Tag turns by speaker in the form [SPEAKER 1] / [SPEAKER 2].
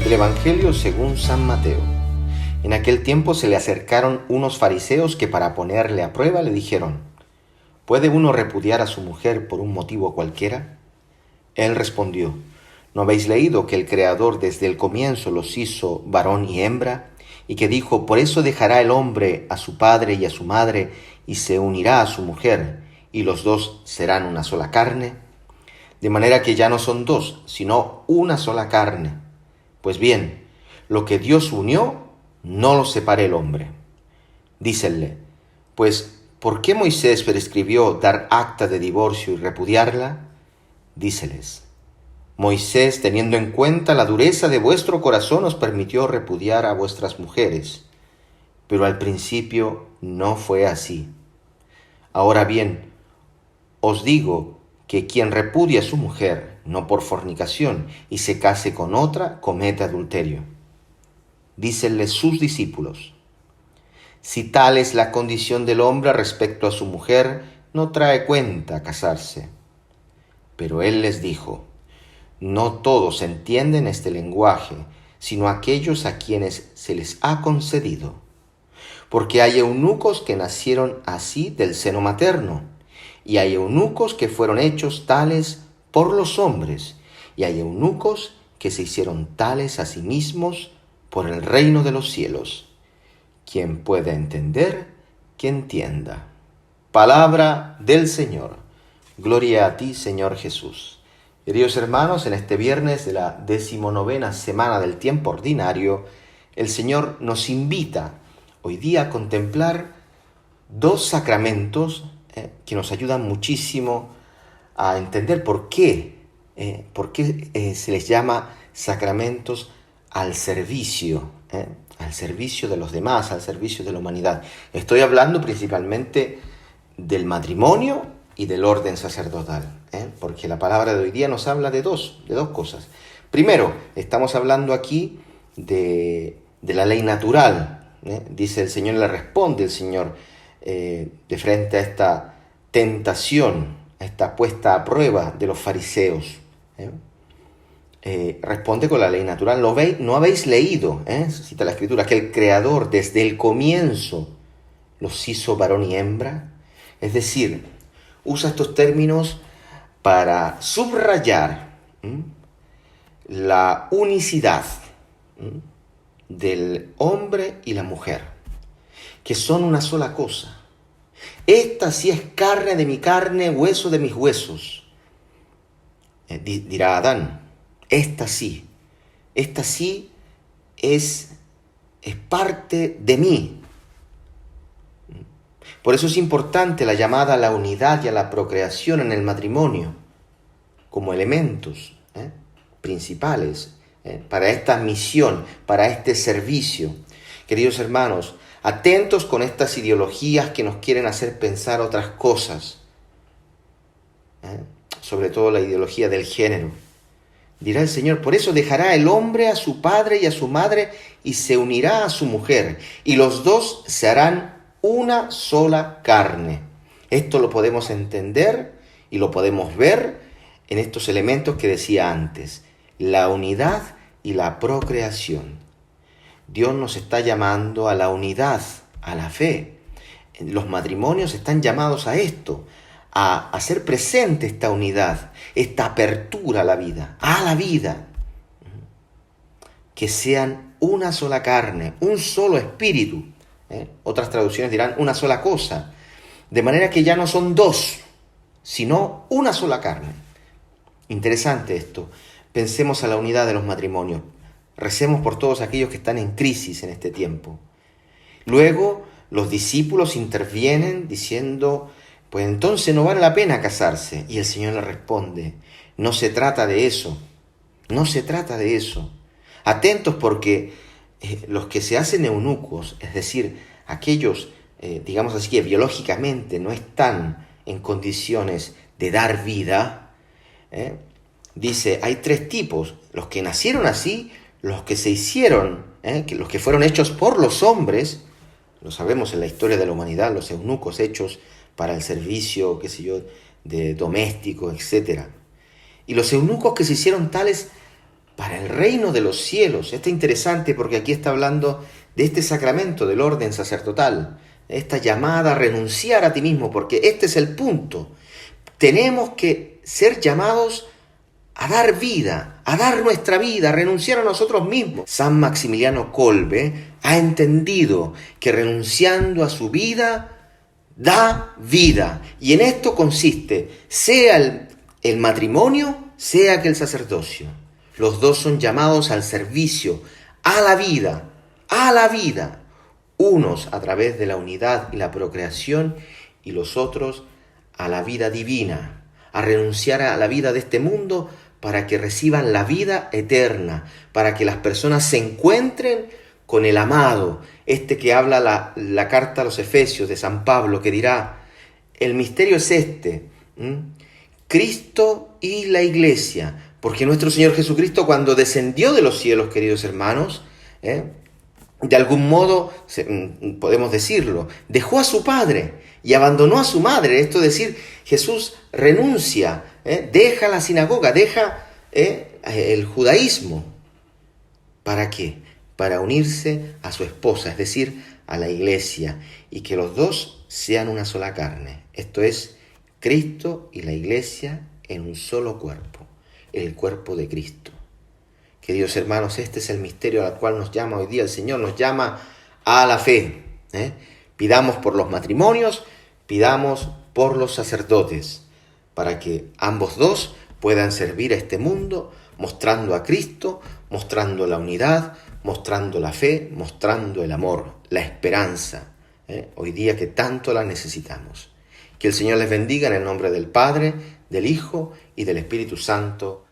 [SPEAKER 1] El Evangelio según San Mateo. En aquel tiempo se le acercaron unos fariseos que para ponerle a prueba le dijeron: ¿puede uno repudiar a su mujer por un motivo cualquiera? Él respondió: ¿no habéis leído que el Creador desde el comienzo los hizo varón y hembra? Y que dijo: por eso dejará el hombre a su padre y a su madre, y se unirá a su mujer, y los dos serán una sola carne. De manera que ya no son dos, sino una sola carne. Pues bien, lo que Dios unió, no lo separe el hombre. Dícenle: pues, ¿por qué Moisés prescribió dar acta de divorcio y repudiarla? Díceles: Moisés, teniendo en cuenta la dureza de vuestro corazón, os permitió repudiar a vuestras mujeres. Pero al principio no fue así. Ahora bien, os digo que quien repudia a su mujer, no por fornicación, y se case con otra, comete adulterio. Dícenle sus discípulos: si tal es la condición del hombre respecto a su mujer, no trae cuenta casarse. Pero él les dijo: no todos entienden este lenguaje, sino aquellos a quienes se les ha concedido. Porque hay eunucos que nacieron así del seno materno, y hay eunucos que fueron hechos tales por los hombres, y hay eunucos que se hicieron tales a sí mismos por el reino de los cielos. Quien pueda entender, que entienda. Palabra del Señor. Gloria a ti, Señor Jesús. Queridos hermanos, en este viernes de la 19ª semana del tiempo ordinario, el Señor nos invita hoy día a contemplar dos sacramentos que nos ayudan muchísimo a entender por qué se les llama sacramentos al servicio de los demás, al servicio de la humanidad. Estoy hablando principalmente del matrimonio y del orden sacerdotal, porque la palabra de hoy día nos habla de dos cosas. Primero, estamos hablando aquí de la ley natural. Dice el Señor, le responde el Señor de frente a esta tentación, a esta puesta a prueba de los fariseos. Responde con la ley natural. ¿No habéis leído, cita la Escritura, que el Creador desde el comienzo los hizo varón y hembra? Es decir, usa estos términos para subrayar la unicidad del hombre y la mujer, que son una sola cosa. Esta sí es carne de mi carne, hueso de mis huesos, dirá Adán. Esta sí es parte de mí. Por eso es importante la llamada a la unidad y a la procreación en el matrimonio, como elementos principales para esta misión, para este servicio. Queridos hermanos, atentos con estas ideologías que nos quieren hacer pensar otras cosas, sobre todo la ideología del género. Dirá el Señor: por eso dejará el hombre a su padre y a su madre y se unirá a su mujer, y los dos se harán una sola carne. Esto lo podemos entender y lo podemos ver en estos elementos que decía antes: la unidad y la procreación. Dios nos está llamando a la unidad, a la fe. Los matrimonios están llamados a esto, a hacer presente esta unidad, esta apertura a la vida, que sean una sola carne, un solo espíritu. Otras traducciones dirán una sola cosa, de manera que ya no son dos, sino una sola carne. Interesante esto. Pensemos a la unidad de los matrimonios. Recemos por todos aquellos que están en crisis en este tiempo. Luego los discípulos intervienen diciendo: pues entonces no vale la pena casarse. Y el Señor le responde: no se trata de eso. Atentos, porque los que se hacen eunucos, es decir, aquellos, digamos así, que biológicamente no están en condiciones de dar vida, dice, hay tres tipos: los que nacieron así, los que se hicieron, los que fueron hechos por los hombres, lo sabemos en la historia de la humanidad, los eunucos hechos para el servicio, de doméstico, etc. Y los eunucos que se hicieron tales para el reino de los cielos. Esto es interesante porque aquí está hablando de este sacramento del orden sacerdotal, esta llamada a renunciar a ti mismo, porque este es el punto. Tenemos que ser llamados a dar vida, a dar nuestra vida, a renunciar a nosotros mismos. San Maximiliano Kolbe ha entendido que renunciando a su vida, da vida. Y en esto consiste, sea el matrimonio, sea que el sacerdocio. Los dos son llamados al servicio, a la vida, unos a través de la unidad y la procreación y los otros a la vida divina, a renunciar a la vida de este mundo para que reciban la vida eterna, para que las personas se encuentren con el amado, este que habla la carta a los Efesios de San Pablo, que dirá, el misterio es este, Cristo y la Iglesia, porque nuestro Señor Jesucristo cuando descendió de los cielos, queridos hermanos, de algún modo, podemos decirlo, dejó a su padre y abandonó a su madre. Esto es decir, Jesús renuncia, deja la sinagoga, deja el judaísmo. ¿Para qué? Para unirse a su esposa, es decir, a la Iglesia, y que los dos sean una sola carne. Esto es Cristo y la Iglesia en un solo cuerpo, el cuerpo de Cristo. Queridos hermanos, este es el misterio al cual nos llama hoy día el Señor, nos llama a la fe. Pidamos por los matrimonios, pidamos por los sacerdotes, para que ambos dos puedan servir a este mundo, mostrando a Cristo, mostrando la unidad, mostrando la fe, mostrando el amor, la esperanza, hoy día que tanto la necesitamos. Que el Señor les bendiga en el nombre del Padre, del Hijo y del Espíritu Santo.